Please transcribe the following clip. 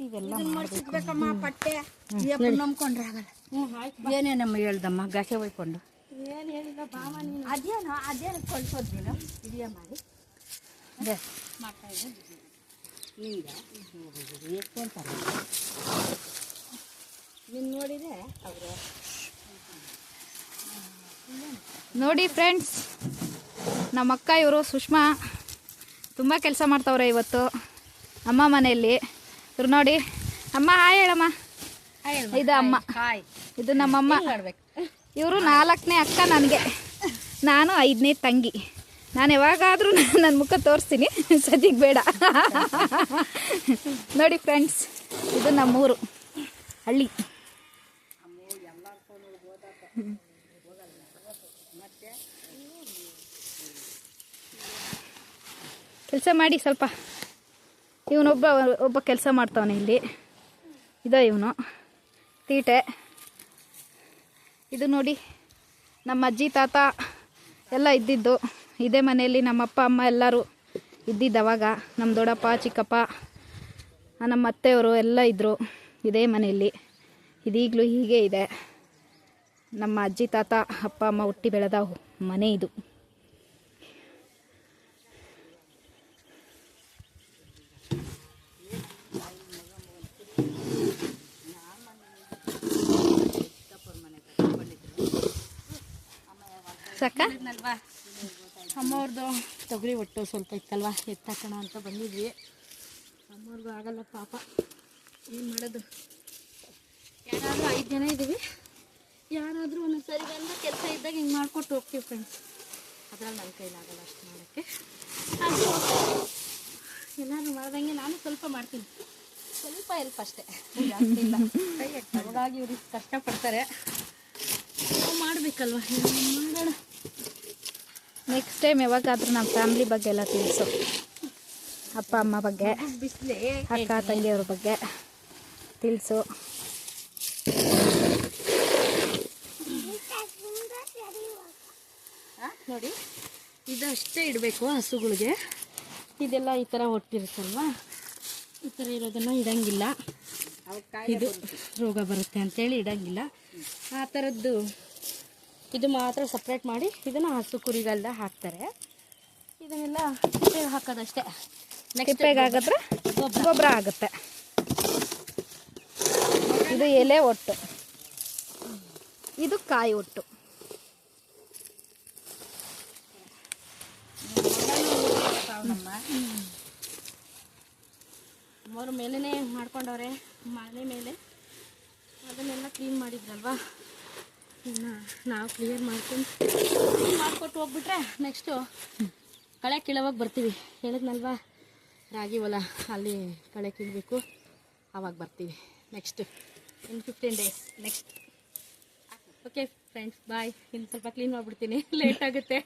ಇವೆಲ್ಲ ಮಾಡ್ಬೇಕಮ್ಮ ಪಟ್ಟೆ ನಂಬ್ಕೊಂಡ್ರೆ ಆಗಲ್ಲ. ಏನೇನಮ್ಮ ಹೇಳ್ದಮ್ಮ ಗಸೆ ಹೋಯ್ಕೊಂಡು ಏನು ಹೇಳಿಲ್ಲ ಬಾಮ ನೀನು ಅದೇನು ಕಳ್ಸೋದು ನೀನು ಇದೆಯಾ ಮಾಡಿ ಮಾಡ್ತಾ ಇದ್ದೆ ನಿಂಗೆ ಎಷ್ಟು ಅಂತಾರೆ ನೀನು ನೋಡಿದೆ ಅವರು ನೋಡಿ ಫ್ರೆಂಡ್ಸ್, ನಮ್ಮ ಅಕ್ಕ ಇವರು ಸುಷ್ಮಾ ತುಂಬ ಕೆಲಸ ಮಾಡ್ತಾವ್ರೆ ಇವತ್ತು ಅಮ್ಮ ಮನೆಯಲ್ಲಿ. ಇವ್ರು ನೋಡಿ ಅಮ್ಮ ಹಾಯ್ ಹೇಳಮ್ಮ. ಇದು ಅಮ್ಮ, ಇದು ನಮ್ಮಮ್ಮ. ಇವರು 4ನೇ ಅಕ್ಕ ನನಗೆ, ನಾನು 5ನೇ ತಂಗಿ. ನಾನು ಯಾವಾಗಾದರೂ ನನ್ನ ಮುಖ ತೋರಿಸ್ತೀನಿ, ಸದ್ಯಕ್ಕೆ ಬೇಡ. ನೋಡಿ ಫ್ರೆಂಡ್ಸ್, ಇದು ನಮ್ಮೂರು ಹಳ್ಳಿ. ಕೆಲಸ ಮಾಡಿ ಸ್ವಲ್ಪ. ಒಬ್ಬ ಕೆಲಸ ಮಾಡ್ತಾವನೆ ಇಲ್ಲಿ. ಇದೋ ಇವನು ತೀಟೆ. ಇದು ನೋಡಿ ನಮ್ಮ ಅಜ್ಜಿ ತಾತ ಎಲ್ಲ ಇದ್ದಿದ್ದು ಇದೇ ಮನೆಯಲ್ಲಿ. ನಮ್ಮ ಅಪ್ಪ ಅಮ್ಮ ಎಲ್ಲರೂ ಇದ್ದಿದ್ದು ಅವಾಗ. ನಮ್ಮ ದೊಡ್ಡಪ್ಪ ಚಿಕ್ಕಪ್ಪ ನಮ್ಮ ಅತ್ತೆಯವರು ಎಲ್ಲ ಇದ್ದರು ಇದೇ ಮನೆಯಲ್ಲಿ. ಇದೀಗಲೂ ಹೀಗೆ ಇದೆ. ನಮ್ಮ ಅಜ್ಜಿ ತಾತ ಅಪ್ಪ ಅಮ್ಮ ಹುಟ್ಟಿ ಬೆಳೆದ ಮನೆ ಇದು. ಸಾಕ ಅಮ್ಮವ್ರದ್ದು ತೊಗರಿ ಒಟ್ಟು ಸ್ವಲ್ಪ ಇತ್ತಲ್ವ, ಎತ್ತಾಕೋಣ ಅಂತ ಬಂದಿದ್ವಿ. ಅಮ್ಮವ್ರಿಗೂ ಆಗಲ್ಲ ಪಾಪ, ಏನು ಮಾಡೋದು. ಯಾರಾದರೂ 5 ಜನ ಇದ್ದೀವಿ. ಯಾರಾದರೂ ಒಂದೊಂದು ಸರಿ ಬಂದು ಕೆಲಸ ಇದ್ದಾಗ ಹಿಂಗೆ ಮಾಡ್ಕೊಟ್ಟು ಹೋಗ್ತೀವಿ ಫ್ರೆಂಡ್ಸ್. ಅದ್ರಲ್ಲಿ ನನ್ನ ಕೈಲಾಗಲ್ಲ ಅಷ್ಟು ಮಾಡೋಕ್ಕೆ. ಏನಾದರೂ ಮಾಡ್ದಂಗೆ ನಾನು ಸ್ವಲ್ಪ ಮಾಡ್ತೀನಿ, ಸ್ವಲ್ಪ ಹೆಲ್ಪ್ ಅಷ್ಟೇ, ಜಾಸ್ತಿ ಇಲ್ಲ. ಹಾಗಾಗಿ ಇವ್ರಿಗೆ ಕಷ್ಟಪಡ್ತಾರೆ, ನಾವು ಮಾಡಬೇಕಲ್ವ, ಮಾಡೋಣ. ನೆಕ್ಸ್ಟ್ ಟೈಮ್ ಯಾವಾಗಾದ್ರೂ ನಮ್ಮ ಫ್ಯಾಮ್ಲಿ ಬಗ್ಗೆ ಎಲ್ಲ ತಿಳಿಸು. ಅಪ್ಪ ಅಮ್ಮ ಬಗ್ಗೆ, ಬಿಸಿಲೇ ಅಕ್ಕ ತಂಗಿಯವ್ರ ಬಗ್ಗೆ ತಿಳಿಸು. ನೋಡಿ, ಇದಷ್ಟೇ ಇಡಬೇಕು ಹಸುಗಳಿಗೆ. ಇದೆಲ್ಲ ಈ ಥರ ಒಟ್ಟಿರುತ್ತಲ್ವ, ಈ ಥರ ಇರೋದನ್ನು ಇಡಂಗಿಲ್ಲ. ಇದು ರೋಗ ಬರುತ್ತೆ ಅಂತೇಳಿ ಇಡಂಗಿಲ್ಲ. ಆ ಥರದ್ದು ಇದು ಮಾತ್ರ ಸಪ್ರೇಟ್ ಮಾಡಿ ಇದನ್ನು ಹಸು ಕುರಿಗೆಲ್ಲ ಹಾಕ್ತಾರೆ. ಇದನ್ನೆಲ್ಲ ತಿಪ್ಪೆಗೆ ಹಾಕೋದಷ್ಟೇ. ತಿಪ್ಪೆಗೆ ಹಾಕಿದ್ರೆ ಗೊಬ್ಬರ ಆಗುತ್ತೆ. ಇದು ಎಲೆ ಒಟ್ಟು, ಇದು ಕಾಯಿ ಒಟ್ಟು. ಅಮ್ಮವ್ರ ಮೇಲೇ ಮಾಡ್ಕೊಂಡವ್ರೆ, ಮನೆ ಮೇಲೆ. ಅದನ್ನೆಲ್ಲ ಕ್ಲೀನ್ ಮಾಡಿದ್ರಲ್ವ, ಇನ್ನು ನಾವು ಕ್ಲಿಯರ್ ಮಾಡಿಕೊಟ್ಟು ಹೋಗ್ಬಿಟ್ರೆ ನೆಕ್ಸ್ಟು ಕಳೆ ಕೀಳೋವಾಗ ಬರ್ತೀವಿ. ಹೇಳಿದ್ನಲ್ವ, ರಾಗಿ ಹೊಲ ಅಲ್ಲಿ ಕಳೆ ಕೀಳಬೇಕು, ಆವಾಗ ಬರ್ತೀವಿ next in 15 days next. Okay friends, bye. ಇನ್ನು ಸ್ವಲ್ಪ ಕ್ಲೀನ್ ಮಾಡಿಬಿಡ್ತೀನಿ, ಲೇಟ್ ಆಗುತ್ತೆ.